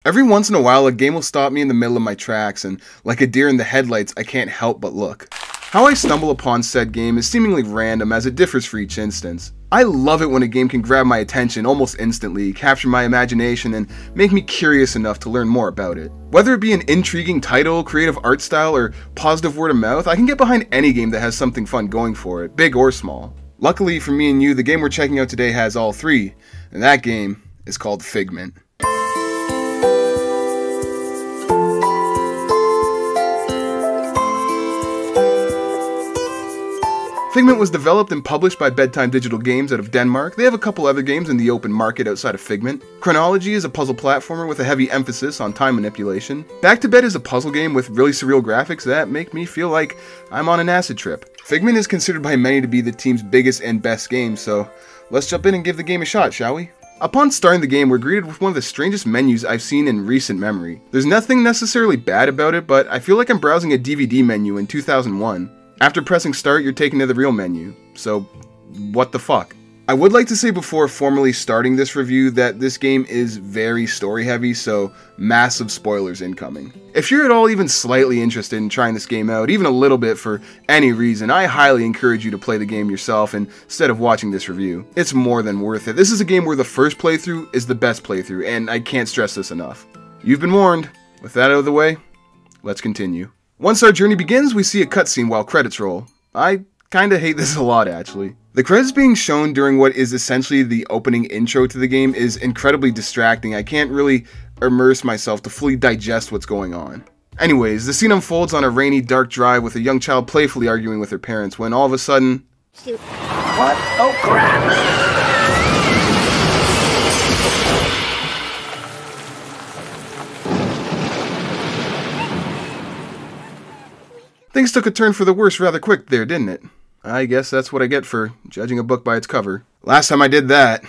Every once in a while, a game will stop me in the middle of my tracks, and like a deer in the headlights, I can't help but look. How I stumble upon said game is seemingly random, as it differs for each instance. I love it when a game can grab my attention almost instantly, capture my imagination, and make me curious enough to learn more about it. Whether it be an intriguing title, creative art style, or positive word of mouth, I can get behind any game that has something fun going for it, big or small. Luckily for me and you, the game we're checking out today has all three, and that game is called Figment. Figment was developed and published by Bedtime Digital Games out of Denmark. They have a couple other games in the open market outside of Figment. Chronology is a puzzle platformer with a heavy emphasis on time manipulation. Back to Bed is a puzzle game with really surreal graphics that make me feel like I'm on an acid trip. Figment is considered by many to be the team's biggest and best game, so let's jump in and give the game a shot, shall we? Upon starting the game, we're greeted with one of the strangest menus I've seen in recent memory. There's nothing necessarily bad about it, but I feel like I'm browsing a DVD menu in 2001. After pressing start, you're taken to the real menu. So, what the fuck? I would like to say before formally starting this review that this game is very story heavy, so massive spoilers incoming. If you're at all even slightly interested in trying this game out, even a little bit for any reason, I highly encourage you to play the game yourself instead of watching this review. It's more than worth it. This is a game where the first playthrough is the best playthrough, and I can't stress this enough. You've been warned. With that out of the way, let's continue. Once our journey begins, we see a cutscene while credits roll. I kinda hate this a lot, actually. The credits being shown during what is essentially the opening intro to the game is incredibly distracting. I can't really immerse myself to fully digest what's going on. Anyways, the scene unfolds on a rainy, dark drive with a young child playfully arguing with her parents when all of a sudden... Shoot. What? Oh crap! Things took a turn for the worse rather quick there, didn't it? I guess that's what I get for judging a book by its cover. Last time I did that.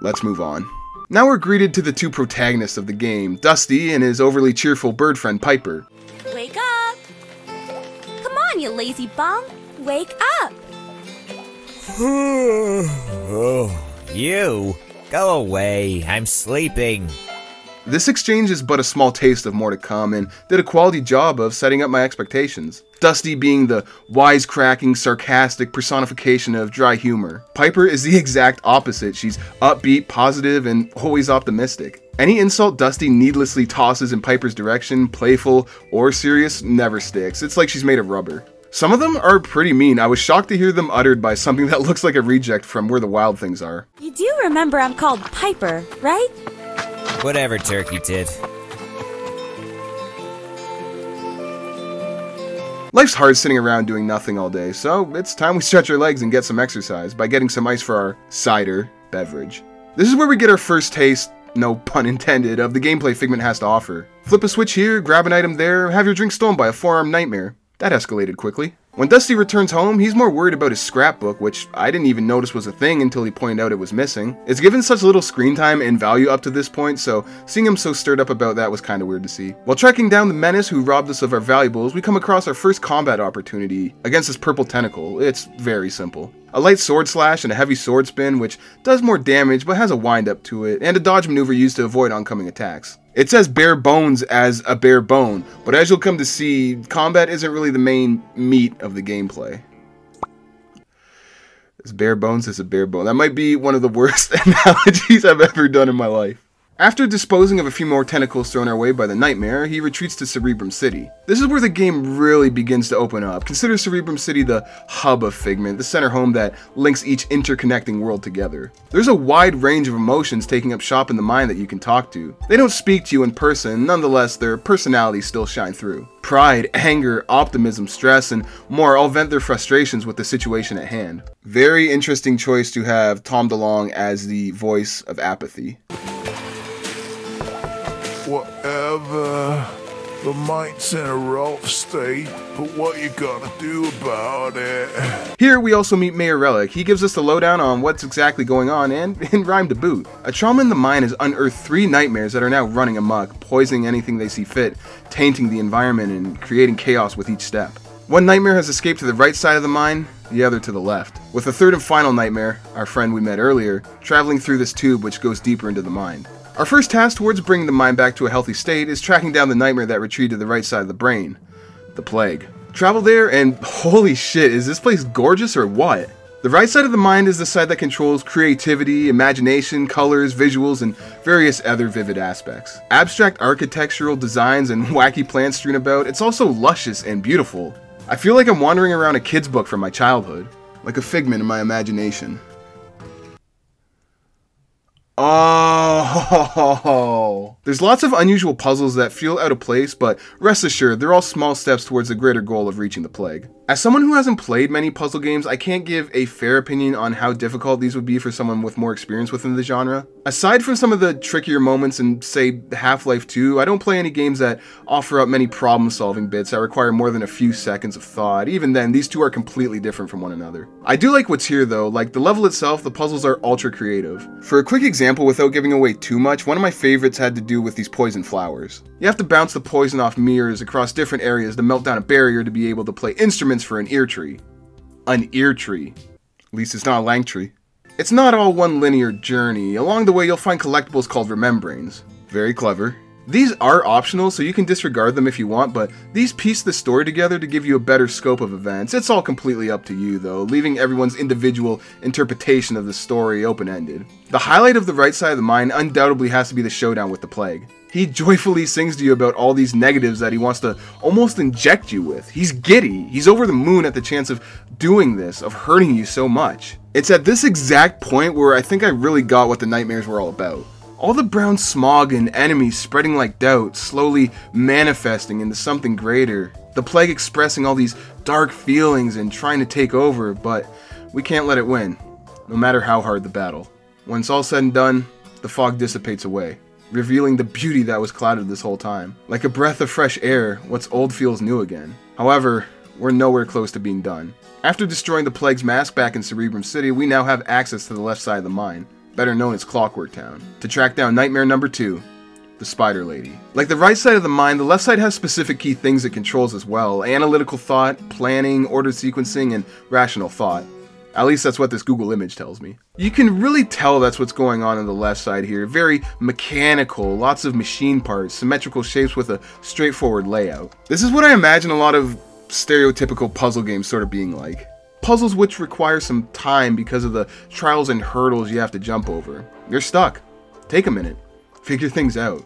Let's move on. Now we're greeted to the two protagonists of the game, Dusty and his overly cheerful bird friend Piper. Wake up! Come on, you lazy bum! Wake up! Oh, you? Go away, I'm sleeping. This exchange is but a small taste of more to come and did a quality job of setting up my expectations. Dusty being the wisecracking, sarcastic personification of dry humor. Piper is the exact opposite. She's upbeat, positive, and always optimistic. Any insult Dusty needlessly tosses in Piper's direction, playful or serious, never sticks. It's like she's made of rubber. Some of them are pretty mean. I was shocked to hear them uttered by something that looks like a reject from Where the Wild Things Are. You do remember I'm called Piper, right? Whatever, Turkey did. Life's hard sitting around doing nothing all day, so it's time we stretch our legs and get some exercise by getting some ice for our cider beverage. This is where we get our first taste, no pun intended, of the gameplay Figment has to offer. Flip a switch here, grab an item there, have your drink stolen by a four-armed nightmare. That escalated quickly. When Dusty returns home, he's more worried about his scrapbook, which I didn't even notice was a thing until he pointed out it was missing. It's given such little screen time and value up to this point, so seeing him so stirred up about that was kinda weird to see. While tracking down the menace who robbed us of our valuables, we come across our first combat opportunity against this purple tentacle. It's very simple. A light sword slash and a heavy sword spin, which does more damage but has a wind up to it, and a dodge maneuver used to avoid oncoming attacks. It says bare bones as a bare bone, but as you'll come to see, combat isn't really the main meat of the gameplay. As bare bones as a bare bone. That might be one of the worst analogies I've ever done in my life. After disposing of a few more tentacles thrown our way by the Nightmare, he retreats to Cerebrum City. This is where the game really begins to open up. Consider Cerebrum City the hub of Figment, the center home that links each interconnecting world together. There's a wide range of emotions taking up shop in the mind that you can talk to. They don't speak to you in person, nonetheless their personalities still shine through. Pride, anger, optimism, stress, and more all vent their frustrations with the situation at hand. Very interesting choice to have Tom DeLonge as the voice of apathy. Whatever, the mite's in a rough state, but what you gonna do about it? Here we also meet Mayor Relic. He gives us the lowdown on what's exactly going on and in rhyme to boot. A trauma in the mind has unearthed 3 nightmares that are now running amok, poisoning anything they see fit, tainting the environment and creating chaos with each step. One nightmare has escaped to the right side of the mine, the other to the left, with the third and final nightmare, our friend we met earlier, traveling through this tube which goes deeper into the mind. Our first task towards bringing the mind back to a healthy state is tracking down the nightmare that retreated to the right side of the brain, the plague. Travel there and holy shit, is this place gorgeous or what? The right side of the mind is the side that controls creativity, imagination, colors, visuals, and various other vivid aspects. Abstract architectural designs and wacky plants strewn about, it's also luscious and beautiful. I feel like I'm wandering around a kid's book from my childhood, like a figment in my imagination. Oh, there's lots of unusual puzzles that feel out of place, but rest assured, they're all small steps towards the greater goal of reaching the plague. As someone who hasn't played many puzzle games, I can't give a fair opinion on how difficult these would be for someone with more experience within the genre. Aside from some of the trickier moments in, say, Half-Life 2, I don't play any games that offer up many problem-solving bits that require more than a few seconds of thought. Even then, these two are completely different from one another. I do like what's here though, like the level itself, the puzzles are ultra creative. For a quick example, without giving away too much, one of my favorites had to do with these poison flowers. You have to bounce the poison off mirrors across different areas to melt down a barrier to be able to play instruments for an ear tree. An ear tree. At least it's not a lang tree. It's not all one linear journey. Along the way you'll find collectibles called remembrains. Very clever. These are optional, so you can disregard them if you want, but these piece the story together to give you a better scope of events. It's all completely up to you though, leaving everyone's individual interpretation of the story open-ended. The highlight of the right side of the mind undoubtedly has to be the showdown with the plague. He joyfully sings to you about all these negatives that he wants to almost inject you with. He's giddy. He's over the moon at the chance of doing this, of hurting you so much. It's at this exact point where I think I really got what the nightmares were all about. All the brown smog and enemies spreading like doubt, slowly manifesting into something greater. The plague expressing all these dark feelings and trying to take over, but we can't let it win, no matter how hard the battle. When it's all said and done, the fog dissipates away, revealing the beauty that was clouded this whole time. Like a breath of fresh air, what's old feels new again. However, we're nowhere close to being done. After destroying the plague's mask back in Cerebrum City, we now have access to the left side of the mine, better known as Clockwork Town, to track down nightmare number 2, the Spider Lady. Like the right side of the mind, the left side has specific key things it controls as well: analytical thought, planning, ordered sequencing, and rational thought. At least that's what this Google image tells me. You can really tell that's what's going on the left side here. Very mechanical, lots of machine parts, symmetrical shapes with a straightforward layout. This is what I imagine a lot of stereotypical puzzle games sort of being like. Puzzles which require some time because of the trials and hurdles you have to jump over. You're stuck. Take a minute. Figure things out.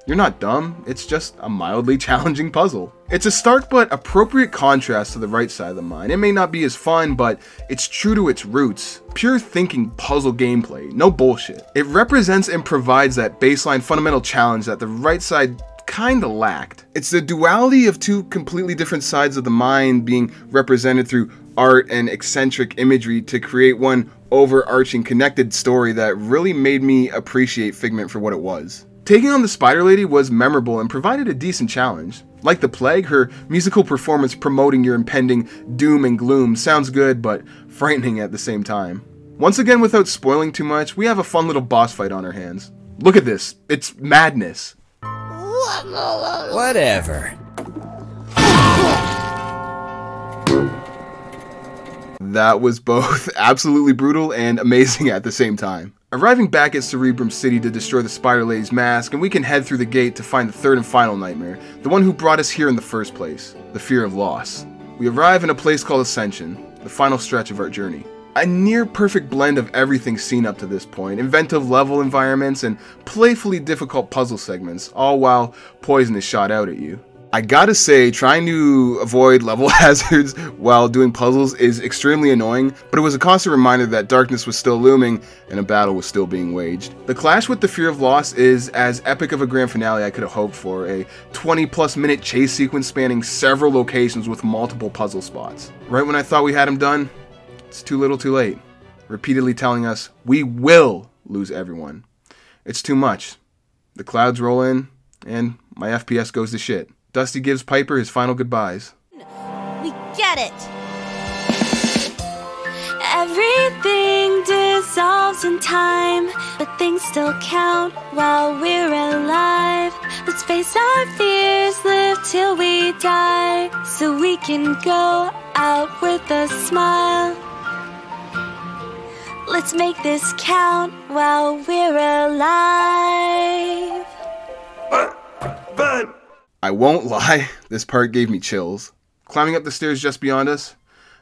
You're not dumb, it's just a mildly challenging puzzle. It's a stark but appropriate contrast to the right side of the mind. It may not be as fun, but it's true to its roots. Pure thinking puzzle gameplay, no bullshit. It represents and provides that baseline fundamental challenge that the right side kinda lacked. It's the duality of two completely different sides of the mind being represented through art and eccentric imagery to create one overarching connected story that really made me appreciate Figment for what it was. Taking on the Spider Lady was memorable and provided a decent challenge. Like the plague, her musical performance promoting your impending doom and gloom sounds good, but frightening at the same time. Once again, without spoiling too much, we have a fun little boss fight on our hands. Look at this, it's madness. Whatever. That was both absolutely brutal and amazing at the same time. Arriving back at Cerebrum City to destroy the Spider Lady's mask, and we can head through the gate to find the third and final nightmare, the one who brought us here in the first place, the fear of loss. We arrive in a place called Ascension, the final stretch of our journey. A near perfect blend of everything seen up to this point, inventive level environments and playfully difficult puzzle segments, all while poison is shot out at you. I gotta say, trying to avoid level hazards while doing puzzles is extremely annoying, but it was a constant reminder that darkness was still looming and a battle was still being waged. The clash with the fear of loss is as epic of a grand finale I could have hoped for, a 20+ minute chase sequence spanning several locations with multiple puzzle spots. Right when I thought we had him done, it's too little too late, repeatedly telling us we will lose everyone. It's too much. The clouds roll in, and my FPS goes to shit. Dusty gives Piper his final goodbyes. We get it! Everything dissolves in time, but things still count while we're alive. Let's face our fears, live till we die, so we can go out with a smile. Let's make this count while we're alive. I won't lie, this part gave me chills. Climbing up the stairs just beyond us,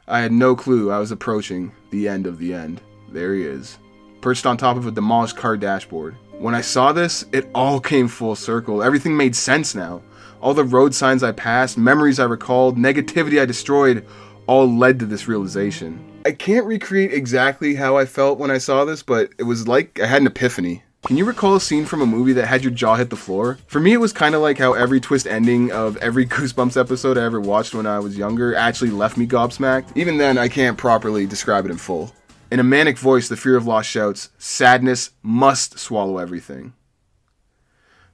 I had no clue I was approaching the end of the end. There he is, perched on top of a demolished car dashboard. When I saw this, it all came full circle. Everything made sense now. All the road signs I passed, memories I recalled, negativity I destroyed, all led to this realization. I can't recreate exactly how I felt when I saw this, but it was like I had an epiphany. Can you recall a scene from a movie that had your jaw hit the floor? For me, it was kind of like how every twist ending of every Goosebumps episode I ever watched when I was younger actually left me gobsmacked. Even then, I can't properly describe it in full. In a manic voice, the Fear of Loss shouts, "Sadness must swallow everything."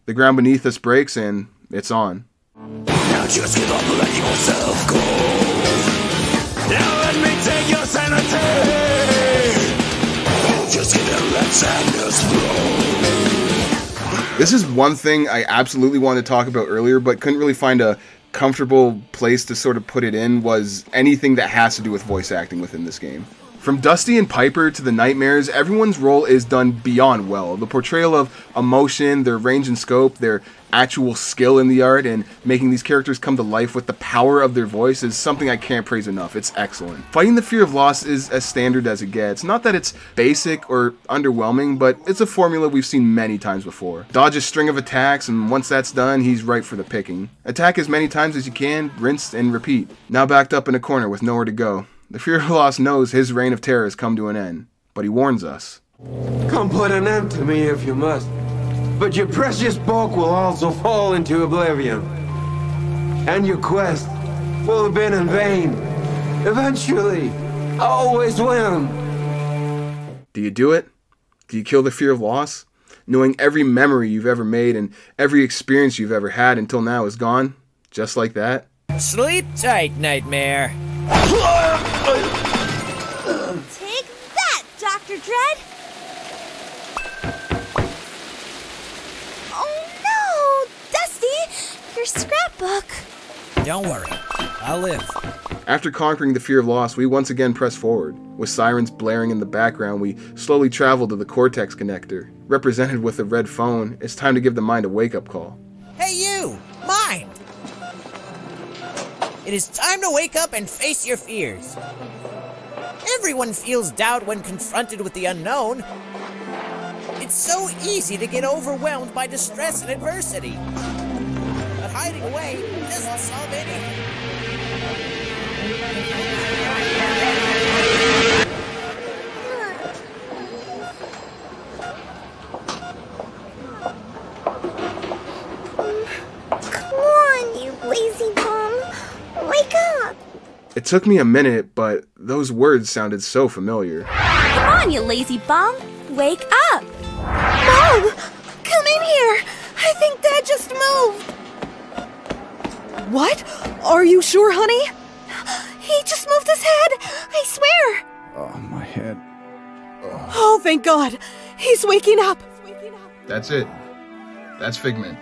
The ground beneath us breaks and it's on. Now just give up and let yourself go. Now let me take your sanity. Just give it, let sadness flow. This is one thing I absolutely wanted to talk about earlier, but couldn't really find a comfortable place to sort of put it in, was anything that has to do with voice acting within this game. From Dusty and Piper to the Nightmares, everyone's role is done beyond well. The portrayal of emotion, their range and scope, their actual skill in the art, and making these characters come to life with the power of their voice is something I can't praise enough. It's excellent. Fighting the Fear of Loss is as standard as it gets. Not that it's basic or underwhelming, but it's a formula we've seen many times before. Dodge a string of attacks, and once that's done, he's right for the picking. Attack as many times as you can, rinse and repeat. Now backed up in a corner with nowhere to go. The Fear of Loss knows his reign of terror has come to an end, but he warns us. Come put an end to me if you must, but your precious bulk will also fall into oblivion. And your quest will have been in vain. Eventually, I always win. Do you do it? Do you kill the Fear of Loss? Knowing every memory you've ever made and every experience you've ever had until now is gone? Just like that? Sleep tight, Nightmare. Take that, Dr. Dread! Oh no! Dusty! Your scrapbook! Don't worry, I'll live. After conquering the Fear of Loss, we once again press forward. With sirens blaring in the background, we slowly travel to the Cortex connector. Represented with a red phone, it's time to give the mind a wake-up call. Hey you! Mind! It is time to wake up and face your fears. Everyone feels doubt when confronted with the unknown. It's so easy to get overwhelmed by distress and adversity. But hiding away doesn't solve anything. Come on, you lazy bum! Wake up! It took me a minute, but those words sounded so familiar. Come on, you lazy bum! Wake up! Mom! Come in here! I think Dad just moved! What? Are you sure, honey? He just moved his head! I swear! Oh, my head. Oh, thank God! He's waking up! That's it. That's Figment.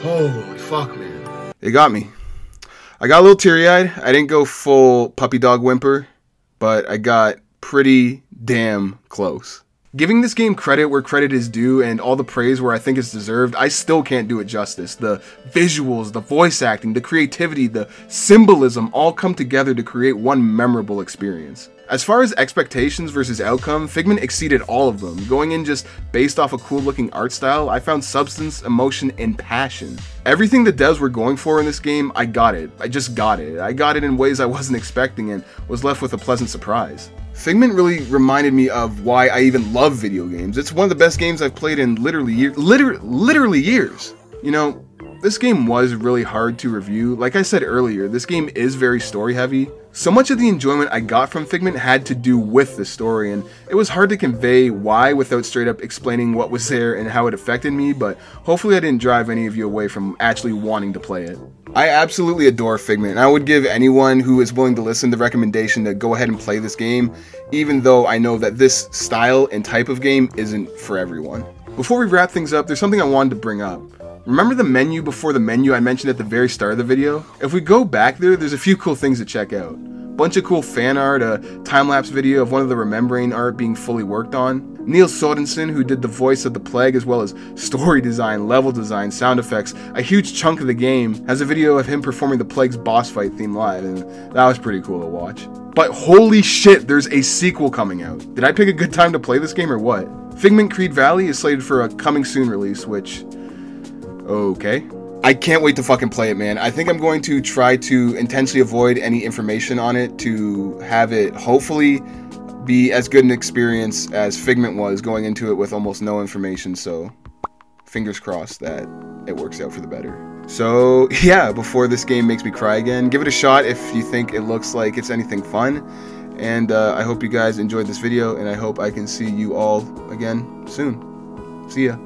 Holy fuck, man. It got me. I got a little teary-eyed. I didn't go full puppy dog whimper, but I got pretty damn close. Giving this game credit where credit is due and all the praise where I think it's deserved, I still can't do it justice. The visuals, the voice acting, the creativity, the symbolism all come together to create one memorable experience. As far as expectations versus outcome, Figment exceeded all of them. Going in just based off a cool looking art style, I found substance, emotion, and passion. Everything the devs were going for in this game, I got it. I just got it. I got it in ways I wasn't expecting and was left with a pleasant surprise. Figment really reminded me of why I even love video games. It's one of the best games I've played in literally years. You know, this game was really hard to review. Like I said earlier, this game is very story heavy. So much of the enjoyment I got from Figment had to do with the story, and it was hard to convey why without straight up explaining what was there and how it affected me, but hopefully I didn't drive any of you away from actually wanting to play it. I absolutely adore Figment, and I would give anyone who is willing to listen the recommendation to go ahead and play this game, even though I know that this style and type of game isn't for everyone. Before we wrap things up, there's something I wanted to bring up. Remember the menu before the menu I mentioned at the very start of the video? If we go back there's a few cool things to check out. Bunch of cool fan art, a time-lapse video of one of the Remembering art being fully worked on. Neil Sorensen, who did the voice of the Plague, as well as story design, level design, sound effects, a huge chunk of the game, has a video of him performing the Plague's boss fight theme live, and that was pretty cool to watch. But holy shit, there's a sequel coming out. Did I pick a good time to play this game or what? Figment Creed Valley is slated for a coming soon release, which... okay. I can't wait to fucking play it, man. I think I'm going to try to intentionally avoid any information on it to have it hopefully be as good an experience as Figment was going into it with almost no information, so fingers crossed that it works out for the better. So yeah, before this game makes me cry again, give it a shot if you think it looks like it's anything fun, and I hope you guys enjoyed this video, and I hope I can see you all again soon. See ya.